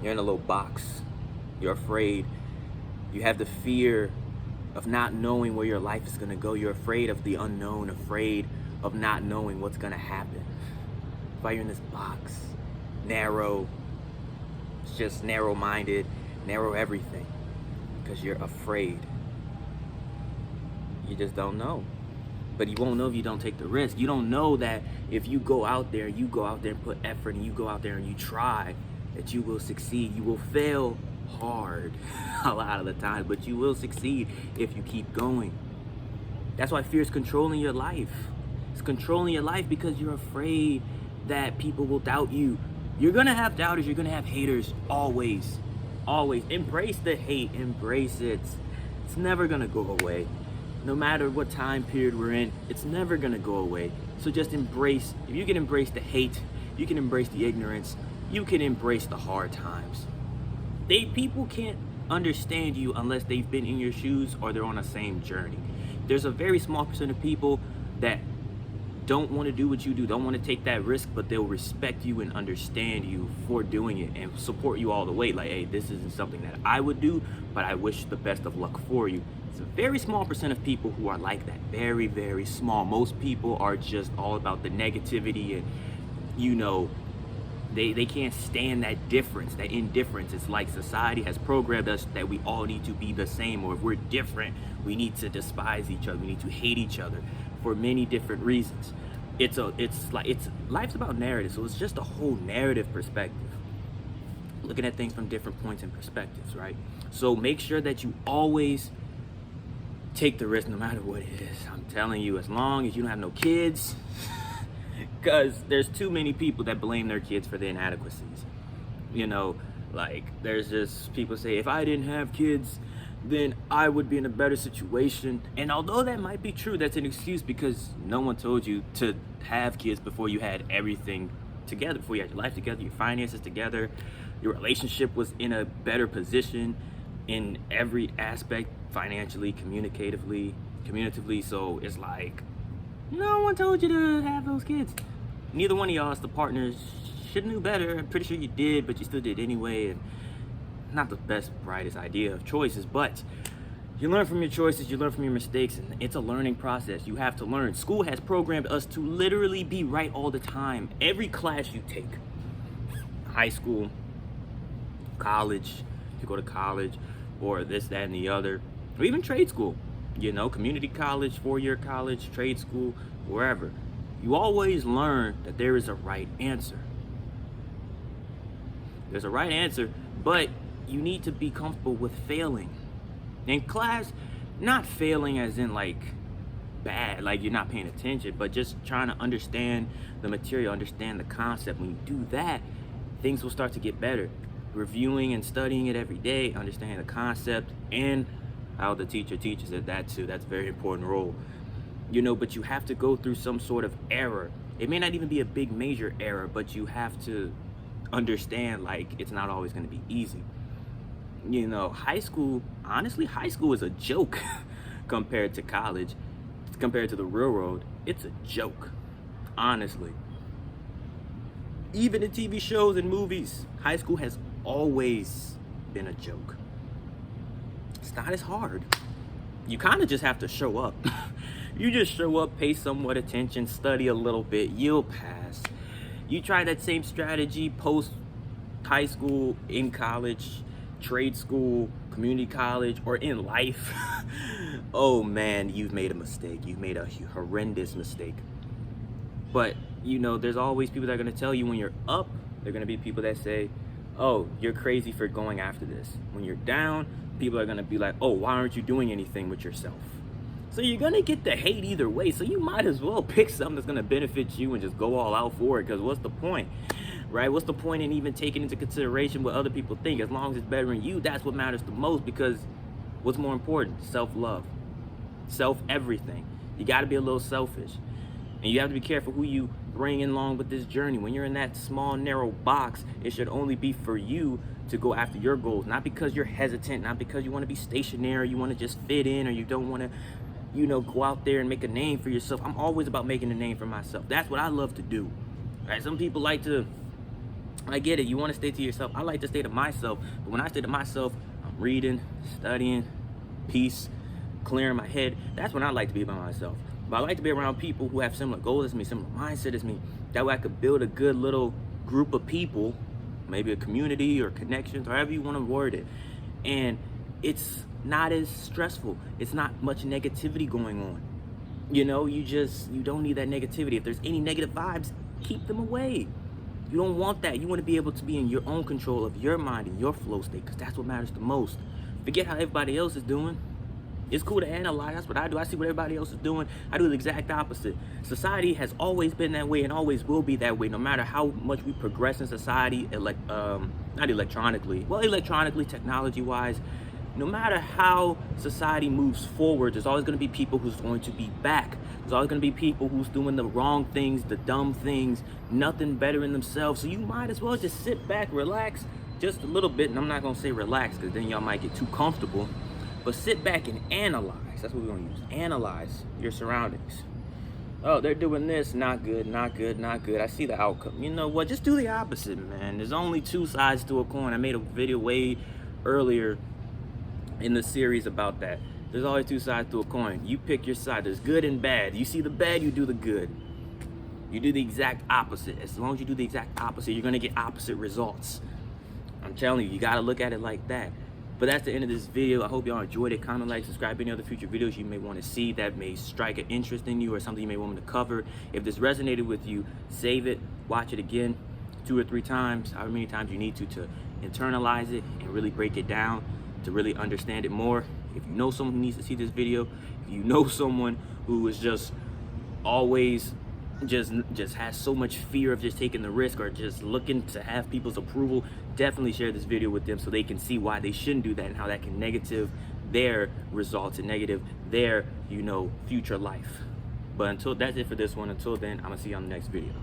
You're in a little box. You're afraid. You have the fear of not knowing where your life is going to go. You're afraid of the unknown, afraid of not knowing what's going to happen. That's why you're in this box. Narrow. It's just narrow-minded, narrow everything. Because you're afraid. You just don't know. But you won't know if you don't take the risk. You don't know that if you go out there and put effort, and you go out there and you try, that you will succeed. You will fail hard a lot of the time, but you will succeed if you keep going. That's why fear is controlling your life. It's controlling your life because you're afraid that people will doubt you. You're gonna have doubters, you're gonna have haters, always. Always. Embrace the hate, embrace it. It's never gonna go away. No matter what time period we're in, it's never gonna go away. So just embrace, if you can embrace the hate, you can embrace the ignorance, you can embrace the hard times. People can't understand you unless they've been in your shoes or they're on the same journey. There's a very small percent of people that don't want to do what you do, don't want to take that risk, but they'll respect you and understand you for doing it and support you all the way. Like, hey, this isn't something that I would do, but I wish the best of luck for you. It's a very small percent of people who are like that. Very, very small. Most people are just all about the negativity and, you know, they can't stand that difference, that indifference. It's like society has programmed us that we all need to be the same, or if we're different, we need to despise each other, we need to hate each other for many different reasons. Life's about narrative, so it's just a whole narrative perspective. Looking at things from different points and perspectives, right? So make sure that you always take the risk no matter what it is. I'm telling you, as long as you don't have no kids, because there's too many people that blame their kids for the inadequacies. You know, like there's just people say, if I didn't have kids, then I would be in a better situation. And although that might be true, that's an excuse because no one told you to have kids before you had everything together, before you had your life together, your finances together, your relationship was in a better position in every aspect, financially, communicatively. So it's like, no one told you to have those kids. Neither one of y'all as the partners should knew better. I'm pretty sure you did, but you still did anyway. And not the best, brightest idea of choices, but you learn from your choices, you learn from your mistakes, and it's a learning process. You have to learn. School has programmed us to literally be right all the time. Every class you take, high school, college, you go to college, or this, that, and the other, or even trade school, you know, community college, 4-year college, trade school, wherever. You always learn that there is a right answer. There's a right answer, but you need to be comfortable with failing. In class, not failing as in like bad, like you're not paying attention, but just trying to understand the material, understand the concept. When you do that, things will start to get better. Reviewing and studying it every day, understanding the concept and how the teacher teaches it, that too, that's a very important role. You know, but you have to go through some sort of error. It may not even be a big major error, but you have to understand like it's not always going to be easy. You know, high school, honestly, high school is a joke compared to college, compared to the real world. It's a joke, honestly. Even in TV shows and movies, high school has always been a joke. It's not as hard. You kind of just have to show up. You just show up, pay somewhat attention, study a little bit, you'll pass. You try that same strategy post high school, in college, trade school, community college, or in life. Oh man, you've made a mistake. You've made a horrendous mistake. But you know, there's always people that are going to tell you when you're up. They're going to be people that say, oh, you're crazy for going after this. When you're down, people are going to be like, oh, why aren't you doing anything with yourself? So you're going to get the hate either way. So you might as well pick something that's going to benefit you and just go all out for it. Because what's the point, right? What's the point in even taking into consideration what other people think? As long as it's bettering you, that's what matters the most. Because what's more important? Self-love. Self-everything. You got to be a little selfish. And you have to be careful who you bring in along with this journey. When you're in that small, narrow box, it should only be for you to go after your goals. Not because you're hesitant, not because you want to be stationary, you want to just fit in, or you don't want to, you know, go out there and make a name for yourself. I'm always about making a name for myself. That's what I love to do. Right? Some people like to I get it. You want to stay to yourself. I like to stay to myself. But when I stay to myself, I'm reading, studying, peace, clearing my head. That's when I like to be by myself. But I like to be around people who have similar goals as me, similar mindset as me. That way I could build a good little group of people, maybe a community or connections, however you want to word it. And it's not as stressful. It's not much negativity going on. You know, you don't need that negativity. If there's any negative vibes, keep them away. You don't want that. You want to be able to be in your own control of your mind and your flow state, because that's what matters the most. Forget how everybody else is doing. It's cool to analyze. That's what I do. I see what everybody else is doing. I do the exact opposite. Society has always been that way and always will be that way, no matter how much we progress in society, not electronically, well, electronically, technology-wise. No matter how society moves forward, there's always going to be people who's going to be back. There's always going to be people who's doing the wrong things, the dumb things, nothing better in themselves. So you might as well just sit back, relax just a little bit. And I'm not going to say relax, because then y'all might get too comfortable. But sit back and analyze. That's what we're going to use. Analyze your surroundings. Oh, they're doing this. Not good, not good, not good. I see the outcome. You know what? Just do the opposite, man. There's only two sides to a coin. I made a video way earlier in the series about that. There's always two sides to a coin. You pick your side. There's good and bad. You see the bad, you do the good. You do the exact opposite. As long as you do the exact opposite, you're gonna get opposite results. I'm telling you, you gotta look at it like that. But that's the end of this video. I hope y'all enjoyed it. Comment, like, subscribe. Any other future videos you may want to see that may strike an interest in you, or something you may want me to cover. If this resonated with you, save it, watch it again 2 or 3 times, however many times you need to internalize it and really break it down, to really understand it more. If you know someone who needs to see this video, if you know someone who is just always just has so much fear of just taking the risk, or just looking to have people's approval, definitely share this video with them so they can see why they shouldn't do that, and how that can negative their results and negative their, future life. But that's it for this one. Until then, I'm gonna see you on the next video.